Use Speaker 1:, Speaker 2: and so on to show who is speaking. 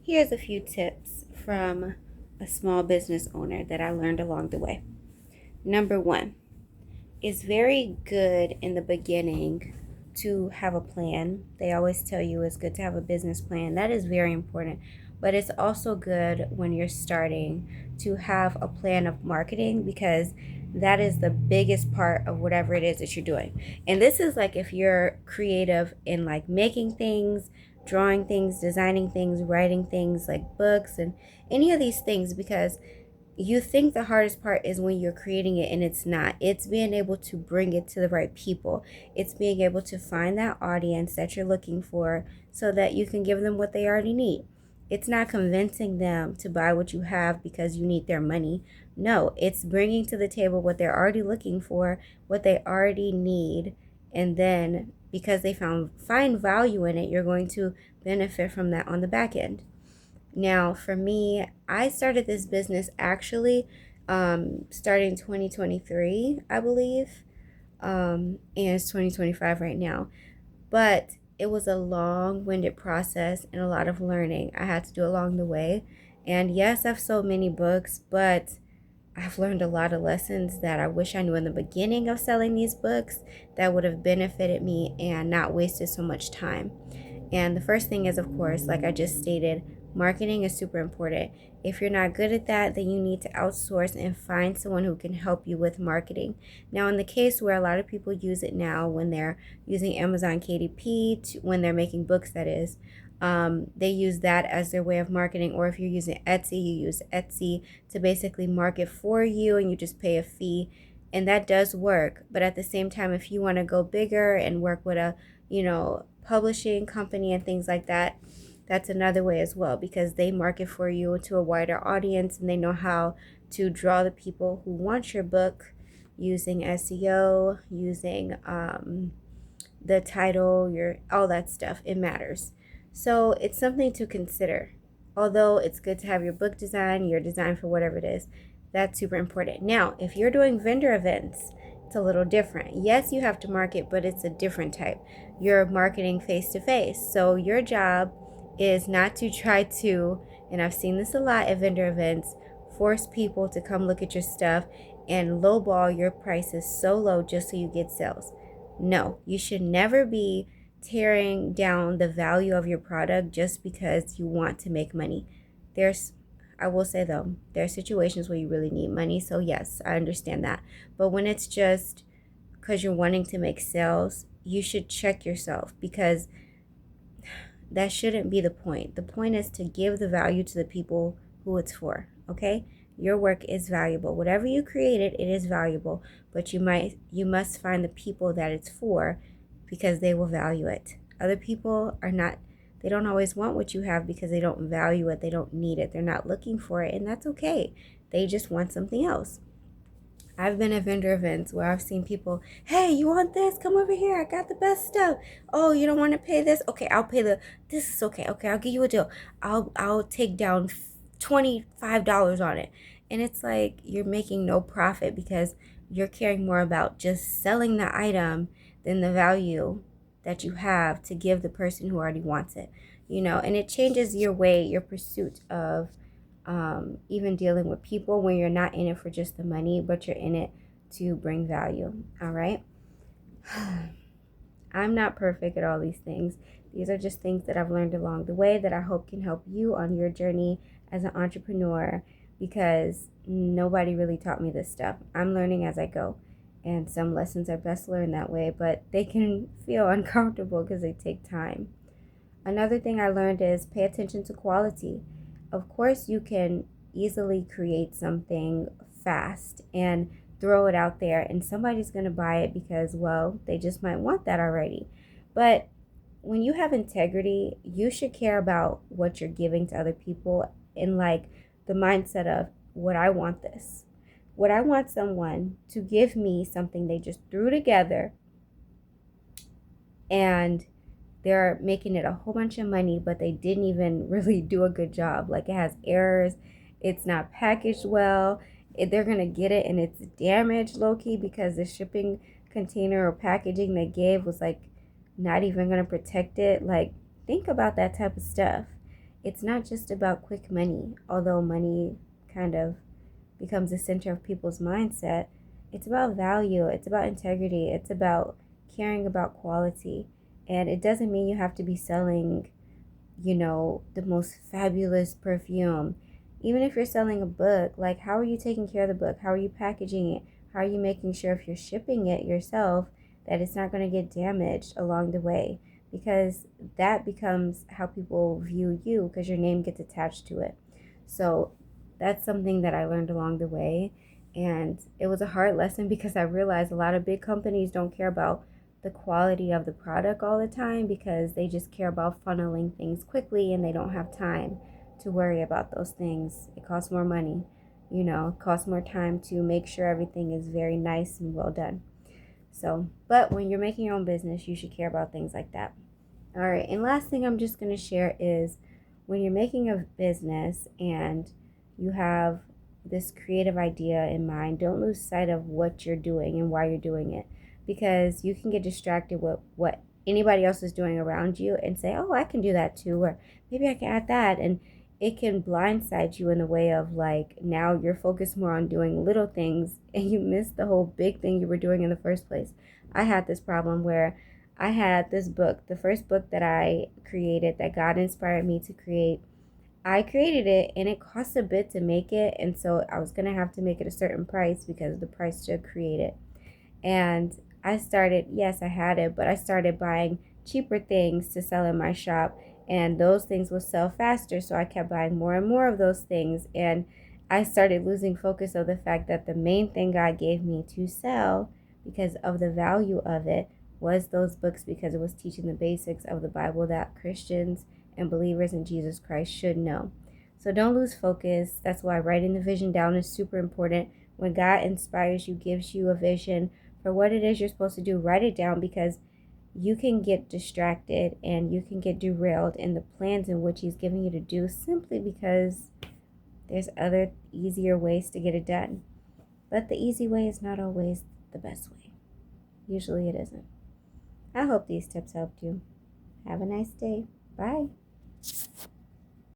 Speaker 1: Here's a few tips from a small business owner that I learned along the way. Number one, it's very good in the beginning to have a plan. They always tell you it's good to have a business plan. That is very important. But it's also good when you're starting to have a plan of marketing, because that is the biggest part of whatever it is that you're doing. And this is like if you're creative in like making things, drawing things, designing things, writing things like books and any of these things, because you think the hardest part is when you're creating it and it's not. It's being able to bring it to the right people. It's being able to find that audience that you're looking for so that you can give them what they already need. It's not convincing them to buy what you have because you need their money. No, it's bringing to the table what they're already looking for, what they already need, and then because they find value in it, you're going to benefit from that on the back end. Now, for me, I started this business actually starting 2023, I believe, and it's 2025 right now. But it was a long-winded process and a lot of learning I had to do along the way. And yes, I've sold many books, but I've learned a lot of lessons that I wish I knew in the beginning of selling these books that would have benefited me and not wasted so much time. And the first thing is, of course, like I just stated, marketing is super important. If you're not good at that, then you need to outsource and find someone who can help you with marketing. Now, in the case where a lot of people use it now when they're using Amazon KDP, when they're making books, that is, they use that as their way of marketing. Or if you're using Etsy, you use Etsy to basically market for you and you just pay a fee. And that does work. But at the same time, if you want to go bigger and work with a, publishing company and things like that, that's another way as well, because they market for you to a wider audience and they know how to draw the people who want your book using SEO, using the title, all that stuff. It matters. So it's something to consider. Although it's good to have your book design, your design for whatever it is, that's super important. Now, if you're doing vendor events, it's a little different. Yes, you have to market, but it's a different type. You're marketing face to face. So your job is not to try to, and I've seen this a lot at vendor events, force people to come look at your stuff and lowball your prices so low just so you get sales. No, you should never be tearing down the value of your product just because you want to make money. I will say though, there are situations where you really need money. So yes, I understand that. But when it's just because you're wanting to make sales, you should check yourself, because that shouldn't be the point. The point is to give the value to the people who it's for, okay? Your work is valuable. Whatever you created, it is valuable, but you must find the people that it's for, because they will value it. Other people are not, they don't always want what you have because they don't value it, they don't need it, they're not looking for it, and that's okay. They just want something else. I've been at vendor events where I've seen people, hey, you want this? Come over here. I got the best stuff. Oh, you don't want to pay this? Okay, I'll pay this is okay. Okay, I'll give you a deal. I'll take down $25 on it. And it's like you're making no profit because you're caring more about just selling the item than the value that you have to give the person who already wants it. And it changes your pursuit of even dealing with people when you're not in it for just the money, but you're in it to bring value. All right. I'm not perfect at all these things. These are just things that I've learned along the way that I hope can help you on your journey as an entrepreneur, because nobody really taught me this stuff. I'm learning as I go. And some lessons are best learned that way, but they can feel uncomfortable because they take time. Another thing I learned is pay attention to quality. Of course, you can easily create something fast and throw it out there, and somebody's going to buy it because, well, they just might want that already. But when you have integrity, you should care about what you're giving to other people in like the mindset of, would I want this? Would I want someone to give me something they just threw together and they're making it a whole bunch of money, but they didn't even really do a good job? Like, it has errors, it's not packaged well, they're gonna get it and it's damaged low-key because the shipping container or packaging they gave was like not even gonna protect it. Like, think about that type of stuff. it's not just about quick money, although money kind of becomes the center of people's mindset. It's about value, it's about integrity, it's about caring about quality. And it doesn't mean you have to be selling, the most fabulous perfume. Even if you're selling a book, like, how are you taking care of the book? How are you packaging it? How are you making sure, if you're shipping it yourself, that it's not going to get damaged along the way? Because that becomes how people view you, because your name gets attached to it. So that's something that I learned along the way. And it was a hard lesson because I realized a lot of big companies don't care about the quality of the product all the time, because they just care about funneling things quickly and they don't have time to worry about those things. It costs more money, it costs more time to make sure everything is very nice and well done. So, but when you're making your own business, you should care about things like that. All right, and last thing I'm just going to share is, when you're making a business and you have this creative idea in mind, don't lose sight of what you're doing and why you're doing it, because you can get distracted with what anybody else is doing around you and say, oh, I can do that too, or maybe I can add that, and it can blindside you in the way of, like, now you're focused more on doing little things and you miss the whole big thing you were doing in the first place. I had this problem where I had this book, the first book that I created, that God inspired me to create. I created it and it cost a bit to make it, and so I was going to have to make it a certain price because of the price to create it. And I started, yes, I had it, but I started buying cheaper things to sell in my shop, and those things will sell faster, so I kept buying more and more of those things, and I started losing focus of the fact that the main thing God gave me to sell, because of the value of it, was those books, because it was teaching the basics of the Bible that Christians and believers in Jesus Christ should know. So don't lose focus. That's why writing the vision down is super important. When God inspires you, gives you a vision for what it is you're supposed to do, write it down, because you can get distracted and you can get derailed in the plans in which He's giving you to do, simply because there's other easier ways to get it done. But the easy way is not always the best way. Usually it isn't. I hope these tips helped you. Have a nice day. Bye.